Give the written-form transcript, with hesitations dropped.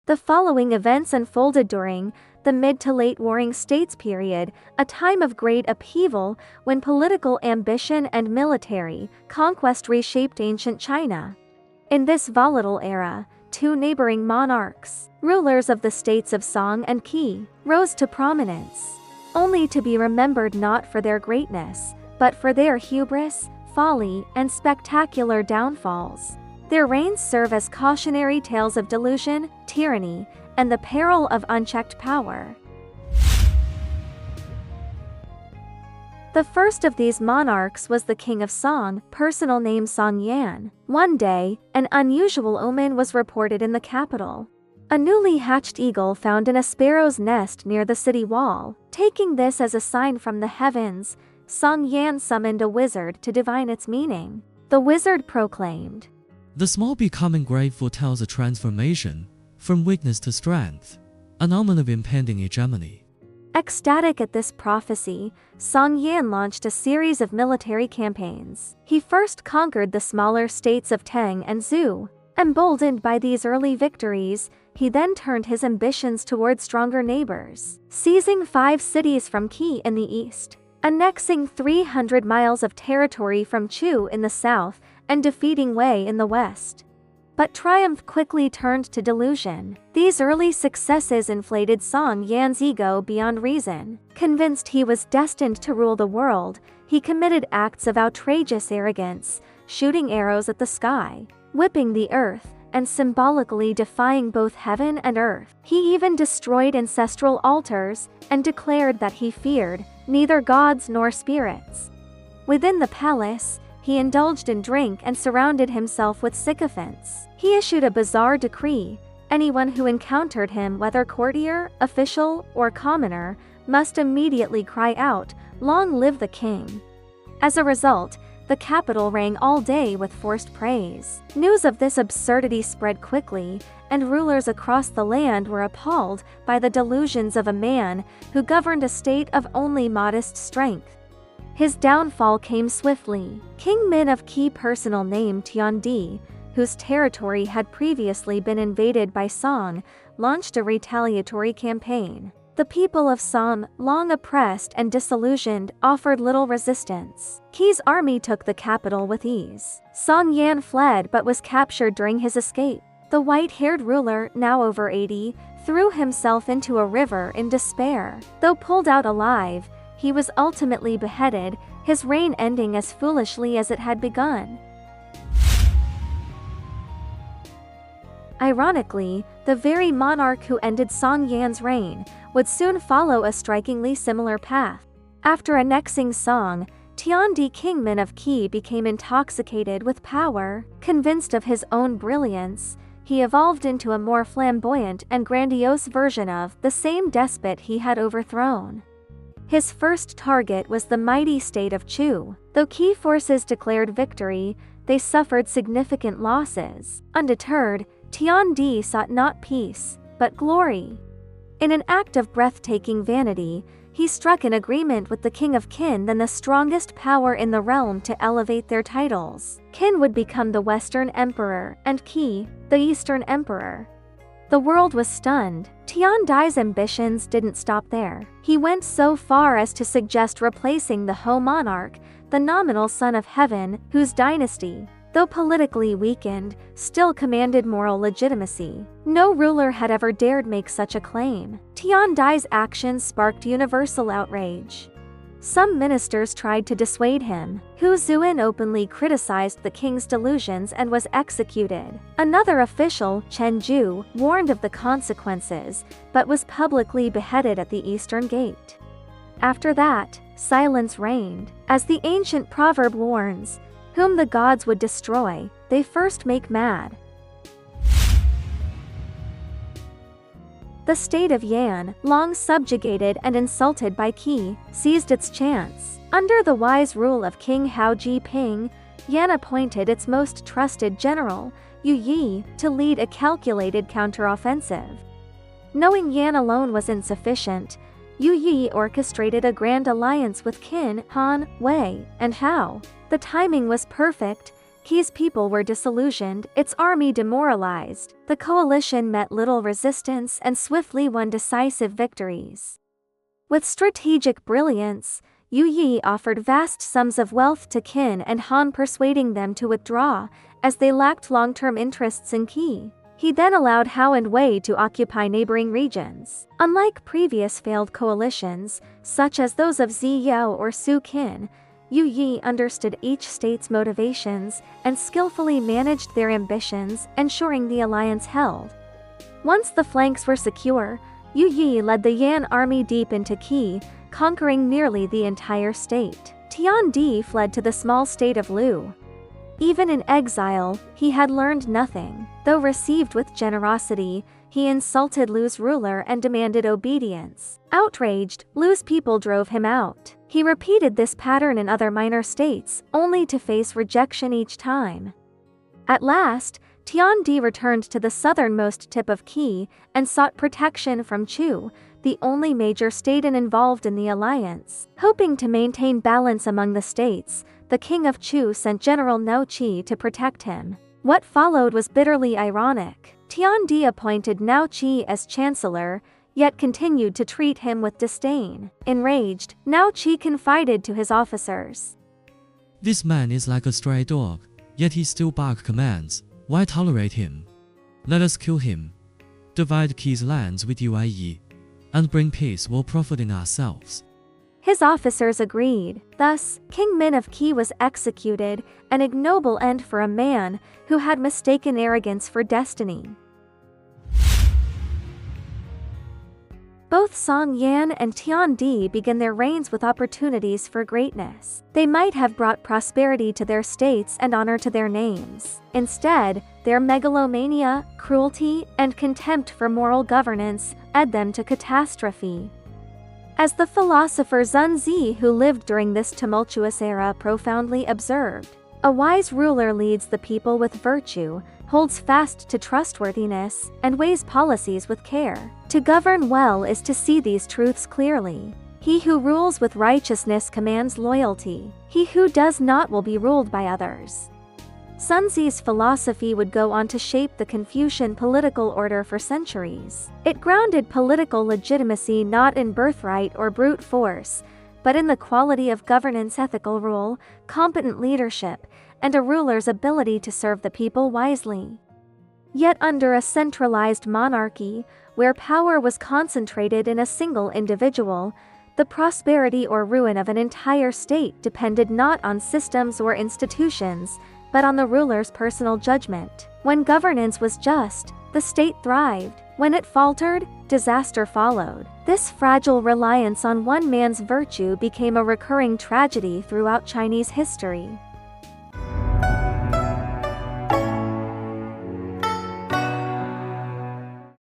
The following events unfolded during the mid to late Warring States period, a time of great upheaval when political ambition and military conquest reshaped ancient China. In this volatile era, two neighboring monarchs, rulers of the states of Song and Qi, rose to prominence, only to be remembered not for their greatness, but for their hubris, folly, and spectacular downfalls. Their reigns serve as cautionary tales of delusion, tyranny, and the peril of unchecked power. The first of these monarchs was the King of Song, personal name Song Yan. One day, an unusual omen was reported in the capital. A newly hatched eagle found in a sparrow's nest near the city wall. Taking this as a sign from the heavens, Song Yan summoned a wizard to divine its meaning. The wizard proclaimed, "The small becoming great foretells a transformation from weakness to strength, an omen of impending hegemony." Ecstatic at this prophecy, Song Yan launched a series of military campaigns. He first conquered the smaller states of Tang and Zhou. Emboldened by these early victories, he then turned his ambitions toward stronger neighbors, seizing 5 cities from Qi in the east, annexing 300 miles of territory from Chu in the south, and defeating Wei in the west. But triumph quickly turned to delusion. These early successes inflated Song Yan's ego beyond reason. Convinced he was destined to rule the world, he committed acts of outrageous arrogance, shooting arrows at the sky, whipping the earth, and symbolically defying both heaven and earth. He even destroyed ancestral altars, and declared that he feared neither gods nor spirits. Within the palace, he indulged in drink and surrounded himself with sycophants. He issued a bizarre decree: anyone who encountered him, whether courtier, official, or commoner, must immediately cry out, "Long live the king!" As a result, the capital rang all day with forced praise. News of this absurdity spread quickly, and rulers across the land were appalled by the delusions of a man who governed a state of only modest strength. His downfall came swiftly. King Min of Qi, personal name Tiandi, whose territory had previously been invaded by Song, launched a retaliatory campaign. The people of Song, long oppressed and disillusioned, offered little resistance. Qi's army took the capital with ease. Song Yan fled but was captured during his escape. The white-haired ruler, now over 80, threw himself into a river in despair. Though pulled out alive, he was ultimately beheaded, his reign ending as foolishly as it had begun. Ironically, the very monarch who ended Song Yan's reign would soon follow a strikingly similar path. After annexing Song, Tiandi, King Min of Qi, became intoxicated with power. Convinced of his own brilliance, he evolved into a more flamboyant and grandiose version of the same despot he had overthrown. His first target was the mighty state of Chu. Though Qi forces declared victory, they suffered significant losses. Undeterred, Tiandi sought not peace, but glory. In an act of breathtaking vanity, he struck an agreement with the King of Qin, then the strongest power in the realm, to elevate their titles. Qin would become the Western Emperor, and Qi, the Eastern Emperor. The world was stunned. Tiandi's ambitions didn't stop there. He went so far as to suggest replacing the Ho monarch, the nominal son of heaven, whose dynasty, though politically weakened, still commanded moral legitimacy. No ruler had ever dared make such a claim. Tiandi's actions sparked universal outrage. Some ministers tried to dissuade him. Hu Zuin openly criticized the king's delusions and was executed. Another official, Chen Ju, warned of the consequences, but was publicly beheaded at the Eastern Gate. After that, silence reigned. As the ancient proverb warns, whom the gods would destroy, they first make mad. The state of Yan, long subjugated and insulted by Qi, seized its chance. Under the wise rule of King Hao Jiping, Yan appointed its most trusted general, Yu Yi, to lead a calculated counteroffensive. Knowing Yan alone was insufficient, Yu Yi orchestrated a grand alliance with Qin, Han, Wei, and Hao. The timing was perfect. Qi's people were disillusioned, its army demoralized. The coalition met little resistance and swiftly won decisive victories. With strategic brilliance, Yu Yi offered vast sums of wealth to Qin and Han, persuading them to withdraw, as they lacked long-term interests in Qi. He then allowed Hao and Wei to occupy neighboring regions. Unlike previous failed coalitions, such as those of Ziyao or Su Qin, Yu Yi understood each state's motivations and skillfully managed their ambitions, ensuring the alliance held. Once the flanks were secure, Yu Yi led the Yan army deep into Qi, conquering nearly the entire state. Tian Di fled to the small state of Lu. Even in exile, he had learned nothing. Though received with generosity, he insulted Lu's ruler and demanded obedience. Outraged, Lu's people drove him out. He repeated this pattern in other minor states, only to face rejection each time. At last, Tian Di returned to the southernmost tip of Qi and sought protection from Chu, the only major state involved in the alliance. Hoping to maintain balance among the states, the king of Chu sent General Nao Qi to protect him. What followed was bitterly ironic. Tian Di appointed Nao Qi as chancellor, yet continued to treat him with disdain. Enraged, Nao Qi confided to his officers, "This man is like a stray dog, yet he still barks commands. Why tolerate him? Let us kill him, divide Qi's lands with Yi, and bring peace while profiting ourselves." His officers agreed. Thus, King Min of Qi was executed, an ignoble end for a man who had mistaken arrogance for destiny. Both Song Yan and Tian Di began their reigns with opportunities for greatness. They might have brought prosperity to their states and honor to their names. Instead, their megalomania, cruelty, and contempt for moral governance led them to catastrophe. As the philosopher Zunzi, who lived during this tumultuous era, profoundly observed, "A wise ruler leads the people with virtue, holds fast to trustworthiness, and weighs policies with care. To govern well is to see these truths clearly. He who rules with righteousness commands loyalty. He who does not will be ruled by others." Zunzi's philosophy would go on to shape the Confucian political order for centuries. It grounded political legitimacy not in birthright or brute force, but in the quality of governance, ethical rule, competent leadership, and a ruler's ability to serve the people wisely. Yet under a centralized monarchy, where power was concentrated in a single individual, the prosperity or ruin of an entire state depended not on systems or institutions, but on the ruler's personal judgment. When governance was just, the state thrived. When it faltered, disaster followed. This fragile reliance on one man's virtue became a recurring tragedy throughout Chinese history.